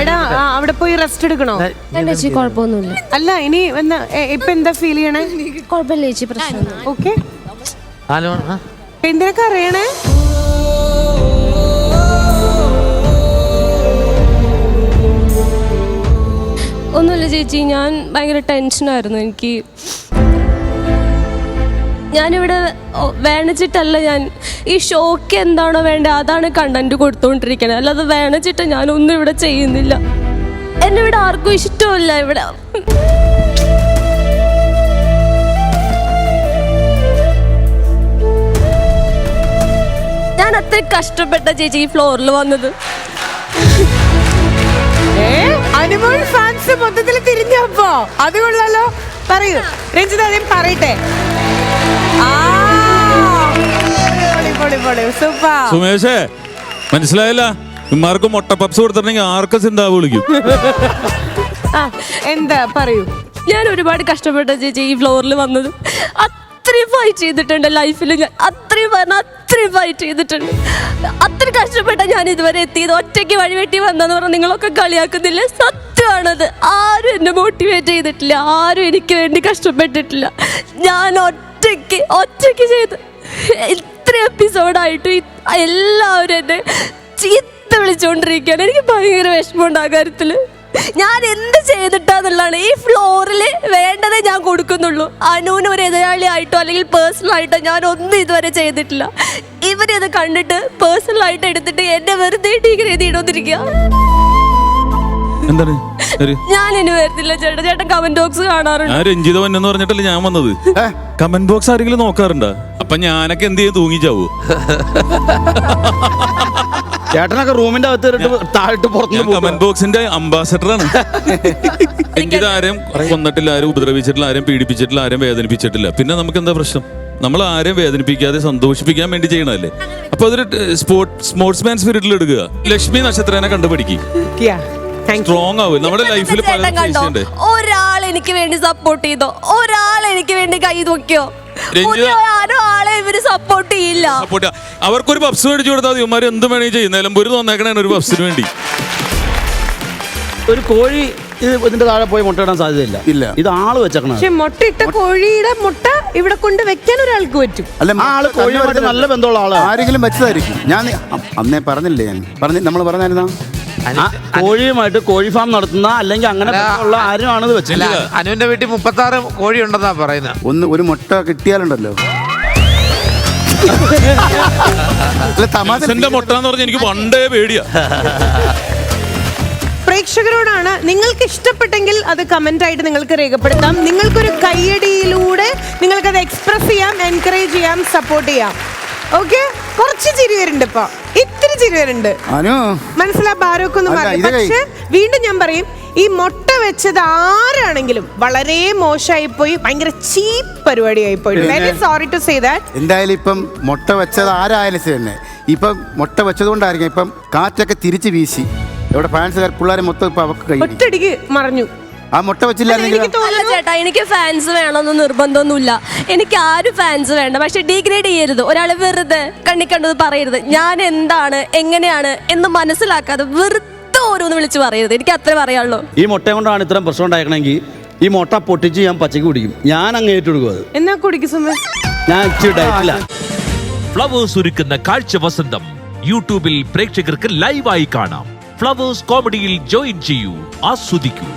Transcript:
എടാ അവിടെ പോയി റെസ്റ്റ് എടുക്കണോ? ചേച്ചി കുഴപ്പമൊന്നുമില്ല. അല്ല ഇനി ഇപ്പൊ എന്താ ഫീൽ ചെയ്യണേ? കുഴപ്പമില്ല ചേച്ചി, പ്രശ്നം. ഓക്കെ, എന്തിനൊക്കെ അറിയണേ? ഒന്നുമില്ല ചേച്ചി, ഞാൻ ഭയങ്കര ടെൻഷനായിരുന്നു. ഞാനിവിടെ വേണിച്ചിട്ടല്ല, ഞാൻ ഈ ഷോക്ക് എന്താണോ വേണ്ടത് അതാണ് കണ്ടന്റ് കൊടുത്തോണ്ടിരിക്കുന്നത്, അല്ലാതെ വേണിച്ചിട്ട് ഞാനൊന്നും ഇവിടെ ചെയ്യുന്നില്ല. എന്നെ ഇവിടെ ആർക്കും ഇഷ്ടമില്ല. ഇവിടെ ഞാൻ അത്ര കഷ്ടപ്പെട്ട ചേച്ചി ഈ ഫ്ലോറിൽ വന്നത്. അനുമോൾ ഫാൻസ് മൊത്തത്തിൽ തിരിഞ്ഞപ്പോ അത് കൊള്ളാലോ. പറയൂ രഞ്ജിത, ആദ്യം പറയട്ടെ. സുമേഷേ, മനസ്സിലായില്ല? ഇമാർക്ക് മുട്ട പപ്സ് കൊടുത്തിട്ടുണ്ടെങ്കിൽ ആർക്കും സിന്താവ് വിളിക്കും. എന്താ പറയൂ. ഞാൻ ഒരുപാട് കഷ്ടപ്പെട്ട ചേച്ചി ഈ ഫ്ലോറിൽ വന്നത്. അത്രയും ഫൈറ്റ് ചെയ്തിട്ടുണ്ട് ലൈഫിൽ. ഞാൻ അത്രയും ഫൈറ്റ് ചെയ്തിട്ടുണ്ട്. അത്ര കഷ്ടപ്പെട്ട ഞാൻ ഇതുവരെ എത്തിയത്. ഒറ്റയ്ക്ക് വഴിവെട്ടി വന്നെന്ന് പറഞ്ഞാൽ നിങ്ങളൊക്കെ കളിയാക്കുന്നില്ല, സത്യമാണത്. ആരും എന്നെ മോട്ടിവേറ്റ് ചെയ്തിട്ടില്ല, ആരും എനിക്ക് വേണ്ടി കഷ്ടപ്പെട്ടിട്ടില്ല. ഞാൻ ഒറ്റയ്ക്ക് ചെയ്ത് ഇത്ര എപ്പിസോഡായിട്ട് എല്ലാവരും എന്നെ ചീത്ത വിളിച്ചുകൊണ്ടിരിക്കുകയാണ്. എനിക്ക് ഭയങ്കര വിഷമമുണ്ട് ആ കാര്യത്തിൽ. ഞാൻ എന്ത് ചെയ്തിട്ടാന്നുള്ളതാണ് ഈ ഫ്ലോറിൽ വേണ്ടതേ ഞാൻ കൊടുക്കുന്നുള്ളൂ. അനുവിന് ഒരു എതിരാളിയായിട്ടോ അല്ലെങ്കിൽ പേഴ്സണലായിട്ടോ ഞാൻ ഒന്നും ഇതുവരെ ചെയ്തിട്ടില്ല. ഇവരത് കണ്ടിട്ട് പേഴ്സണലായിട്ട് എടുത്തിട്ട് എന്നെ വെറുതെ ടീക്കർ എഴുതിയിടോന്നിരിക്കുക. ഞാൻ ഇനി വരുന്നില്ല ചേട്ടാ. ചേട്ടൻ കമന്റ് ബോക്സ് കാണാറുണ്ട്. ഞാൻ രഞ്ജിത വന്നെന്ന് പറഞ്ഞിട്ടല്ലേ ഞാൻ വന്നത്. കമന്റ് ബോക്സ് ആരെങ്കിലും നോക്കാറുണ്ടോ? അപ്പൊ ഞാനൊക്കെ എന്ത് ചെയ്യും, തൂങ്ങിച്ചാവൂ? ചേട്ടനൊക്കെ റൂമിന്റെ അകത്ത് താഴ്ത്ത് പുറത്ത് കമന്റ് ബോക്സിന്റെ അംബാസഡറാണ്. രഞ്ജിത ആരെയും കൊന്നിട്ടില്ല, ആരും ഉപദ്രവിച്ചിട്ടില്ല, ആരെയും പീഡിപ്പിച്ചിട്ടില്ല, ആരെയും വേദനിപ്പിച്ചിട്ടില്ല. പിന്നെ നമുക്ക് എന്താ പ്രശ്നം? നമ്മൾ ആരെയും വേദനിപ്പിക്കാതെ സന്തോഷിപ്പിക്കാൻ വേണ്ടി ചെയ്യണല്ലേ. അപ്പൊ അതൊരു സ്പോർട്സ്മാൻ സ്പിരിറ്റിൽ എടുക്കുക. ലക്ഷ്മി നക്ഷത്രനെ കണ്ടുപിടിക്കും, സ്ട്രോങ് ആവും നമ്മുടെ ലൈഫിൽ. ഒരാൾ എനിക്ക് വേണ്ടി സപ്പോർട്ട് ചെയ്തോ, ഒരാൾ എനിക്ക് വേണ്ടി കൈ നോക്കിയോ? ആളെ ഇവര് സപ്പോർട്ട് ചെയ്യില്ല. അവർക്കൊരു പപ്സ് മേടിച്ചു കൊടുത്താൽ ഇവന്മാർ എന്ത് വേണമെങ്കിൽ ചെയ്യുന്ന ഒരു തോന്നേക്കണേ ഒരു പപ്സിന് വേണ്ടി. ഒരു കോഴി ഇതിന്റെ താഴെ പോയി മുട്ടയിടാൻ സാധ്യതയില്ല. ഇല്ല, ഇത് ആള് വെച്ചേക്കണം. പക്ഷെ മുട്ടയിട്ട കോഴിയുടെ മുട്ട ഇവിടെ കൊണ്ട് വെക്കാൻ ഒരാൾക്ക് പറ്റും. അല്ല, ആള് കോഴിയുമായിട്ട് നല്ല ബന്ധമുള്ള ആള് ആരെങ്കിലും വെച്ചതായിരിക്കും. ഞാൻ അന്നേ പറഞ്ഞില്ലേ, നമ്മൾ പറഞ്ഞായിരുന്നാ കോഴിയുമായിട്ട് കോഴി ഫാം നടത്തുന്ന അല്ലെങ്കിൽ അങ്ങനെ ഉള്ള ആരുമാണത് വെച്ചത്. അനുവിന്റെ വീട്ടിൽ 36 കോഴി ഉണ്ടെന്നാ പറയുന്നത്. ഒരു മുട്ട കിട്ടിയാലുണ്ടല്ലോ. തമാശന്റെ മുട്ട എന്ന് പറഞ്ഞാൽ എനിക്ക് പണ്ടേ പേടിയാ. പ്രേക്ഷകരോടാണ്, നിങ്ങൾക്ക് ഇഷ്ടപ്പെട്ടെങ്കിൽ അത് കമന്റ് ആയിട്ട് നിങ്ങൾക്ക് രേഖപ്പെടുത്താം. നിങ്ങൾക്കൊരു കയ്യടിയിലൂടെ നിങ്ങൾക്കത് എക്സ്പ്രസ് ചെയ്യാം, എൻകറേജ് ചെയ്യാം, സപ്പോർട്ട് ചെയ്യാം. ഓക്കെ, കുറച്ച് ചിരി വരുന്നുണ്ട്. ഇപ്പൊ ഇത്തിരി ചിരി വരുന്നുണ്ട്, മനസ്സിലാ ബാരോക്കൊന്നും പറയും. പക്ഷെ വീണ്ടും ഞാൻ പറയും, ഈ മുട്ട വെച്ചത് ആരാണെങ്കിലും വളരെ മോശമായി പോയി, ഭയങ്കര ചീപ്പ് പരിപാടിയായി പോയി. Very sorry to say that. എന്തായാലും ഇപ്പം മുട്ട വെച്ചത് ആരായാലും ശരി തന്നെ, ഇപ്പം മുട്ട വെച്ചത് കൊണ്ടായിരിക്കും ഇപ്പം കാറ്റൊക്കെ തിരിച്ച് വീശി ഇവിടെ ഫാൻസുകാർ പിള്ളേരെ മൊത്തം ഇപ്പൊ അവർക്ക് കൈ ഒറ്റടിക്ക് മറഞ്ഞു. ആ മുട്ട വെച്ചില്ല ചേട്ടാ. എനിക്ക് ഫാൻസ് വേണമെന്ന് നിർബന്ധമൊന്നുമില്ല. എനിക്ക് ആരും ഫാൻസ് വേണ്ട. പക്ഷെ ഡീഗ്രേഡ് ചെയ്യരുത്, ഒരാളെ വെറുതെ കണ്ണിക്കണ്ടത് പറയരുത്. ഞാൻ എന്താണ് എങ്ങനെയാണ് എന്ന് മനസ്സിലാക്കാതെ വെറുതെ ഓരോന്ന് വിളിച്ച് പറയരുത്. എനിക്ക് അത്രേ പറയാനുള്ളൂ. ഈ മുട്ട കൊണ്ടാണ് ഇത്രയും പ്രശ്നം ഉണ്ടാക്കണമെങ്കിൽ ഈ മുട്ട പൊട്ടിച്ച് ഞാൻ പച്ചക്ക് കുടിക്കും. ഞാൻ അങ്ങ് ഏറ്റെടുക്കും. അത് എന്നാ കുടിക്കും. ഞാൻ ഡയറ്റില്ല. ഫ്ലവേഴ്സ് ഒരുക്കുന്ന കാഴ്ച വസന്തം യൂട്യൂബിൽ പ്രേക്ഷകർക്ക് ലൈവായി കാണാം. ഫ്ലവേഴ്സ് കോമഡിയിൽ ജോയിൻ ചെയ്യൂ, ആസ്വദിക്കൂ.